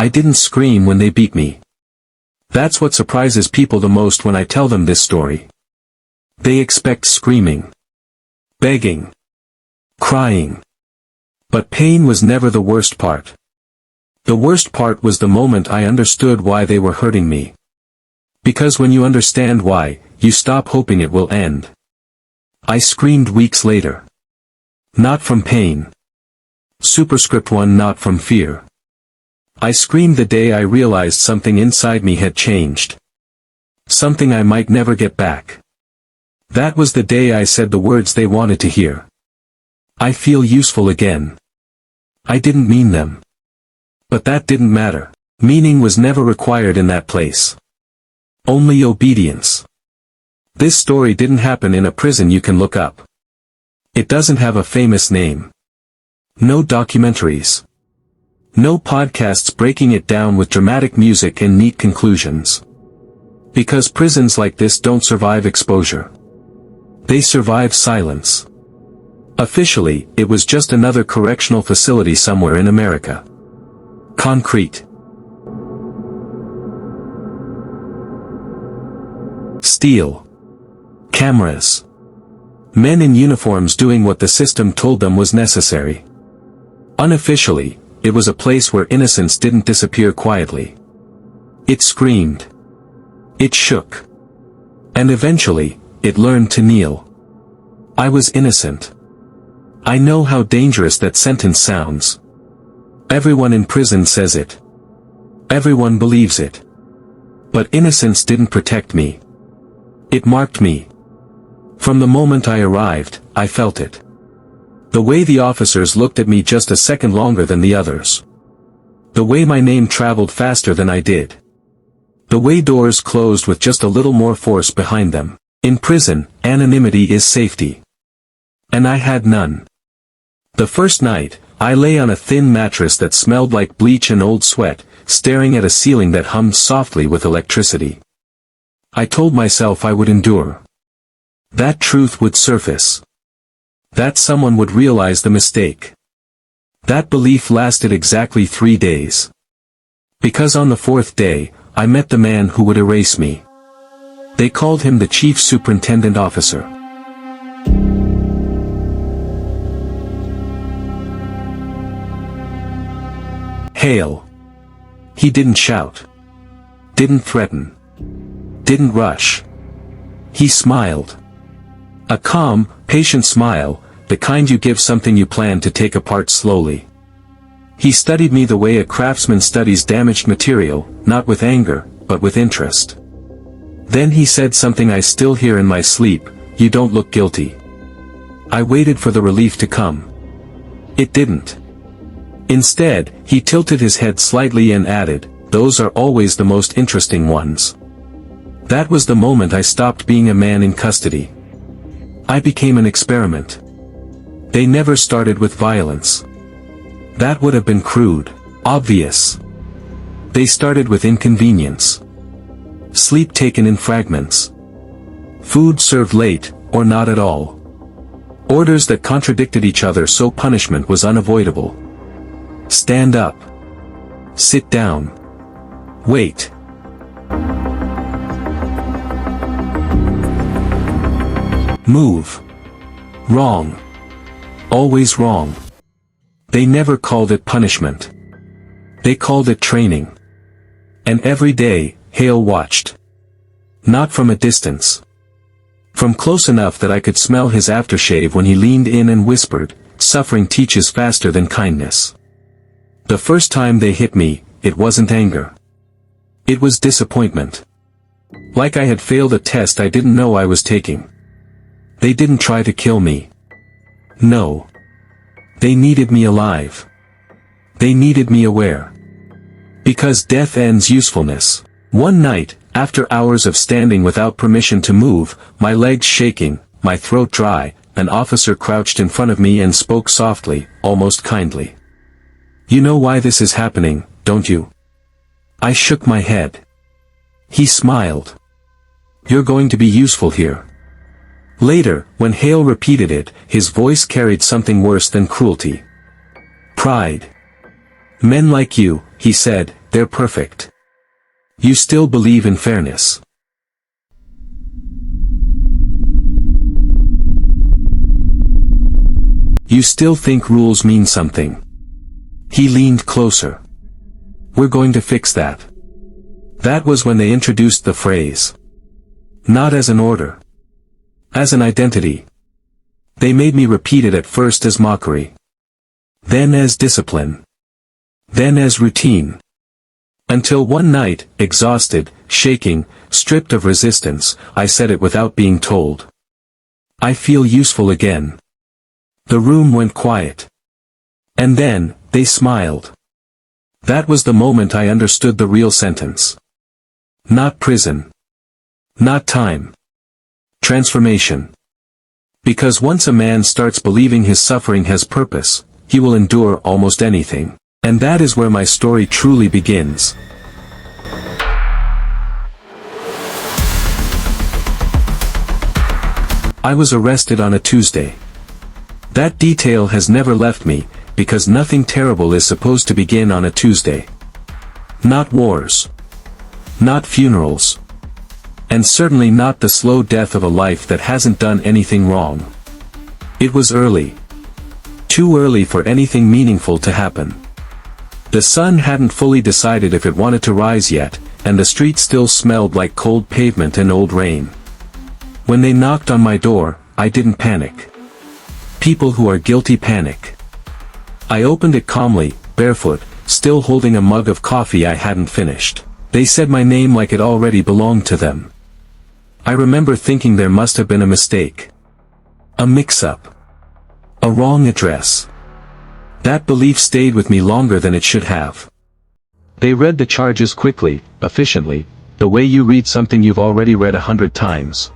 I didn't scream when they beat me. That's what surprises people the most when I tell them this story. They expect screaming, begging, crying. But pain was never the worst part. The worst part was the moment I understood why they were hurting me. Because when you understand why, you stop hoping it will end. I screamed weeks later. Not from pain. Superscript 1, not from fear. I screamed the day I realized something inside me had changed. Something I might never get back. That was the day I said the words they wanted to hear. I feel useful again. I didn't mean them. But that didn't matter. Meaning was never required in that place. Only obedience. This story didn't happen in a prison you can look up. It doesn't have a famous name. No documentaries. No podcasts breaking it down with dramatic music and neat conclusions. Because prisons like this don't survive exposure. They survive silence. Officially, it was just another correctional facility somewhere in America. Concrete. Steel. Cameras. Men in uniforms doing what the system told them was necessary. Unofficially, it was a place where innocence didn't disappear quietly. It screamed. It shook. And eventually, it learned to kneel. I was innocent. I know how dangerous that sentence sounds. Everyone in prison says it. Everyone believes it. But innocence didn't protect me. It marked me. From the moment I arrived, I felt it. The way the officers looked at me just a second longer than the others. The way my name traveled faster than I did. The way doors closed with just a little more force behind them. In prison, anonymity is safety. And I had none. The first night, I lay on a thin mattress that smelled like bleach and old sweat, staring at a ceiling that hummed softly with electricity. I told myself I would endure. That truth would surface. That someone would realize the mistake. That belief lasted exactly 3 days. Because on the 4th day, I met the man who would erase me. They called him the Chief Superintendent Officer. Hail. He didn't shout. Didn't threaten. Didn't rush. He smiled. A calm, patient smile, the kind you give something you plan to take apart slowly. He studied me the way a craftsman studies damaged material, not with anger, but with interest. Then he said something I still hear in my sleep, "You don't look guilty." I waited for the relief to come. It didn't. Instead, he tilted his head slightly and added, "Those are always the most interesting ones." That was the moment I stopped being a man in custody. I became an experiment. They never started with violence. That would have been crude, obvious. They started with inconvenience. Sleep taken in fragments. Food served late, or not at all. Orders that contradicted each other so punishment was unavoidable. Stand up. Sit down. Wait. Move. Wrong. Always wrong. They never called it punishment. They called it training. And every day, Hale watched. Not from a distance. From close enough that I could smell his aftershave when he leaned in and whispered, "Suffering teaches faster than kindness." The first time they hit me, it wasn't anger. It was disappointment. Like I had failed a test I didn't know I was taking. They didn't try to kill me. No. They needed me alive. They needed me aware. Because death ends usefulness. One night, after hours of standing without permission to move, my legs shaking, my throat dry, an officer crouched in front of me and spoke softly, almost kindly. "You know why this is happening, don't you?" I shook my head. He smiled. "You're going to be useful here." Later, when Hale repeated it, his voice carried something worse than cruelty. Pride. "Men like you," he said, they're perfect. You still believe in fairness. You still think rules mean something. He leaned closer. We're going to fix that. That was when they introduced the phrase. Not as an order. As an identity. They made me repeat it at first as mockery. Then as discipline. Then as routine. Until one night, exhausted, shaking, stripped of resistance, I said it without being told. I feel useful again. The room went quiet. And then, they smiled. That was the moment I understood the real sentence. Not prison. Not time. Transformation. Because once a man starts believing his suffering has purpose, he will endure almost anything. And that is where my story truly begins. I was arrested on a Tuesday. That detail has never left me, because nothing terrible is supposed to begin on a Tuesday. Not wars. Not funerals. And certainly not the slow death of a life that hasn't done anything wrong. It was early. Too early for anything meaningful to happen. The sun hadn't fully decided if it wanted to rise yet, and the street still smelled like cold pavement and old rain. When they knocked on my door, I didn't panic. People who are guilty panic. I opened it calmly, barefoot, still holding a mug of coffee I hadn't finished. They said my name like it already belonged to them. I remember thinking there must have been a mistake. A mix-up. A wrong address. That belief stayed with me longer than it should have. They read the charges quickly, efficiently, the way you read something you've already read 100 times.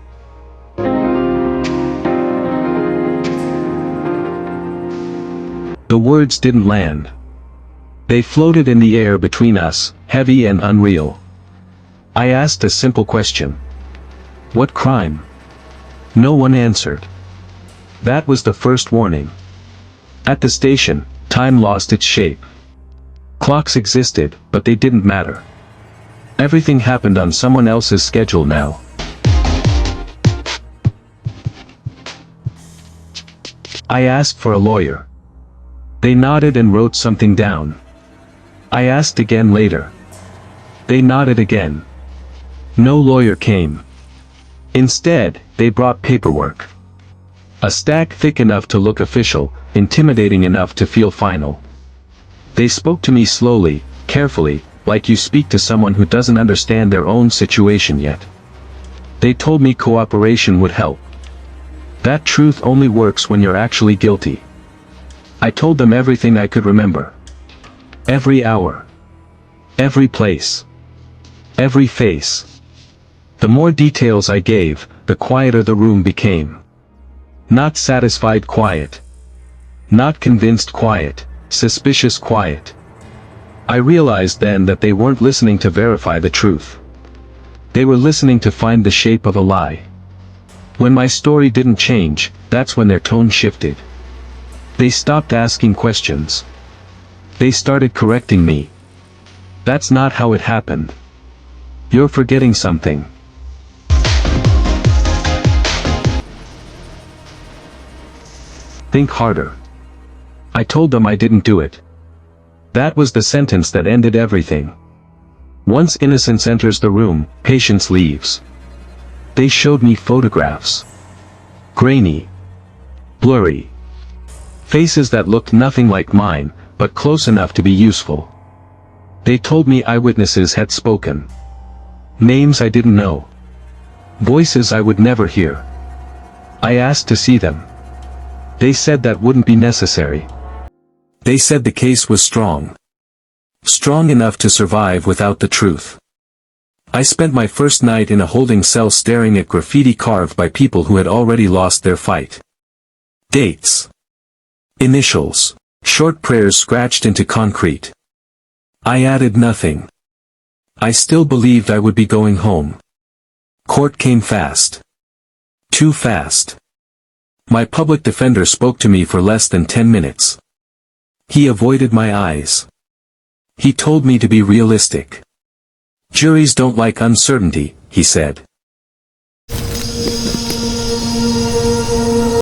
The words didn't land. They floated in the air between us, heavy and unreal. I asked a simple question. What crime? No one answered. That was the first warning. At the station, time lost its shape. Clocks existed, but they didn't matter. Everything happened on someone else's schedule now. I asked for a lawyer. They nodded and wrote something down. I asked again later. They nodded again. No lawyer came. Instead, they brought paperwork. A stack thick enough to look official, intimidating enough to feel final. They spoke to me slowly, carefully, like you speak to someone who doesn't understand their own situation yet. They told me cooperation would help. That truth only works when you're actually guilty. I told them everything I could remember. Every hour. Every place. Every face. The more details I gave, the quieter the room became. Not satisfied quiet. Not convinced quiet, suspicious quiet. I realized then that they weren't listening to verify the truth. They were listening to find the shape of a lie. When my story didn't change, that's when their tone shifted. They stopped asking questions. They started correcting me. That's not how it happened. You're forgetting something. Think harder. I told them I didn't do it. That was the sentence that ended everything. Once innocence enters the room, patience leaves. They showed me photographs. Grainy. Blurry. Faces that looked nothing like mine, but close enough to be useful. They told me eyewitnesses had spoken. Names I didn't know. Voices I would never hear. I asked to see them. They said that wouldn't be necessary. They said the case was strong. Strong enough to survive without the truth. I spent my first night in a holding cell staring at graffiti carved by people who had already lost their fight. Dates. Initials. Short prayers scratched into concrete. I added nothing. I still believed I would be going home. Court came fast. Too fast. My public defender spoke to me for less than 10 minutes. He avoided my eyes. He told me to be realistic. Juries don't like uncertainty, he said.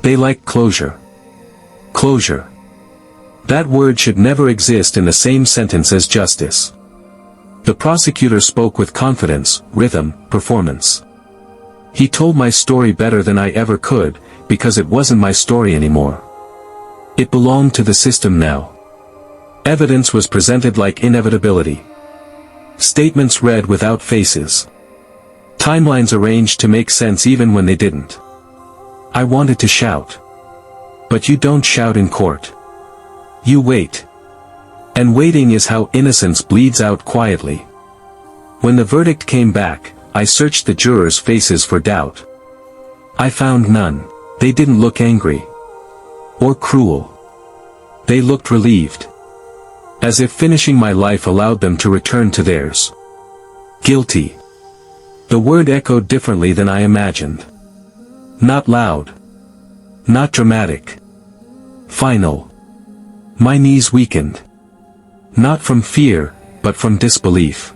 They like closure. Closure. That word should never exist in the same sentence as justice. The prosecutor spoke with confidence, rhythm, performance. He told my story better than I ever could, because it wasn't my story anymore. It belonged to the system now. Evidence was presented like inevitability. Statements read without faces. Timelines arranged to make sense even when they didn't. I wanted to shout. But you don't shout in court. You wait. And waiting is how innocence bleeds out quietly. When the verdict came back, I searched the jurors' faces for doubt. I found none. They didn't look angry. Or cruel. They looked relieved. As if finishing my life allowed them to return to theirs. Guilty. The word echoed differently than I imagined. Not loud. Not dramatic. Final. My knees weakened. Not from fear, but from disbelief.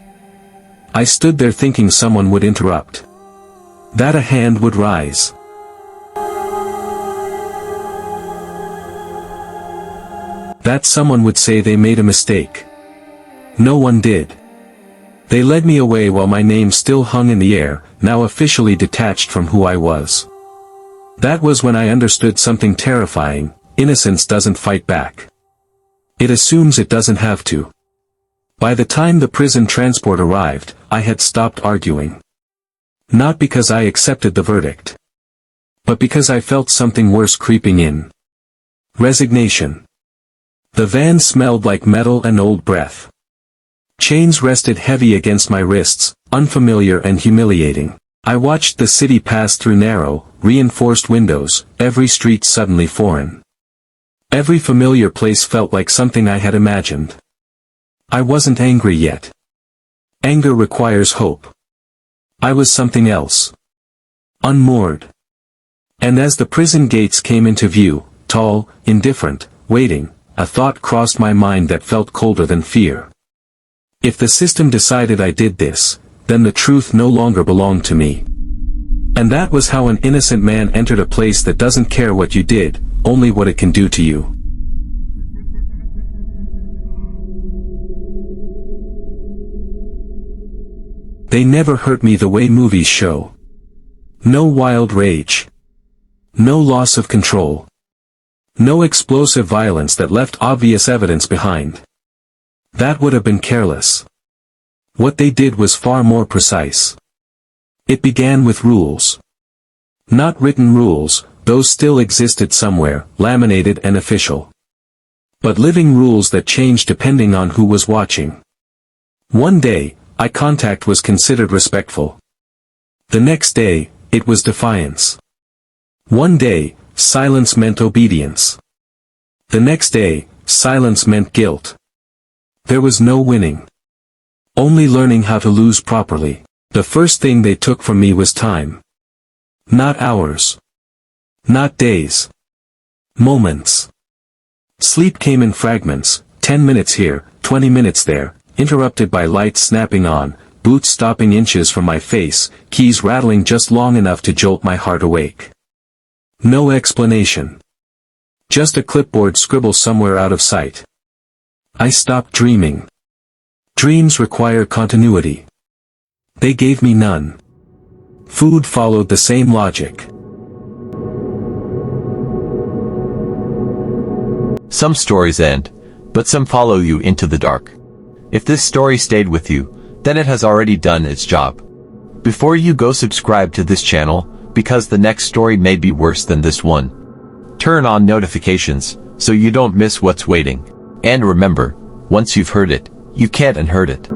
I stood there thinking someone would interrupt. That a hand would rise. That someone would say they made a mistake. No one did. They led me away while my name still hung in the air, now officially detached from who I was. That was when I understood something terrifying: innocence doesn't fight back. It assumes it doesn't have to. By the time the prison transport arrived, I had stopped arguing. Not because I accepted the verdict. But because I felt something worse creeping in. Resignation. The van smelled like metal and old breath. Chains rested heavy against my wrists, unfamiliar and humiliating. I watched the city pass through narrow, reinforced windows, every street suddenly foreign. Every familiar place felt like something I had imagined. I wasn't angry yet. Anger requires hope. I was something else. Unmoored. And as the prison gates came into view, tall, indifferent, waiting, a thought crossed my mind that felt colder than fear. If the system decided I did this, then the truth no longer belonged to me. And that was how an innocent man entered a place that doesn't care what you did, only what it can do to you. They never hurt me the way movies show. No wild rage. No loss of control. No explosive violence that left obvious evidence behind. That would have been careless. What they did was far more precise. It began with rules. Not written rules, those still existed somewhere, laminated and official. But living rules that changed depending on who was watching. One day, eye contact was considered respectful. The next day, it was defiance. One day, silence meant obedience. The next day, silence meant guilt. There was no winning. Only learning how to lose properly. The first thing they took from me was time. Not hours. Not days. Moments. Sleep came in fragments, 10 minutes here, 20 minutes there, interrupted by lights snapping on, boots stopping inches from my face, keys rattling just long enough to jolt my heart awake. No explanation. Just a clipboard scribble somewhere out of sight. I stopped dreaming. Dreams require continuity. They gave me none. Food followed the same logic. Some stories end, but some follow you into the dark. If this story stayed with you, then it has already done its job. Before you go, subscribe to this channel, because the next story may be worse than this one. Turn on notifications, so you don't miss what's waiting. And remember, once you've heard it, you can't unheard it.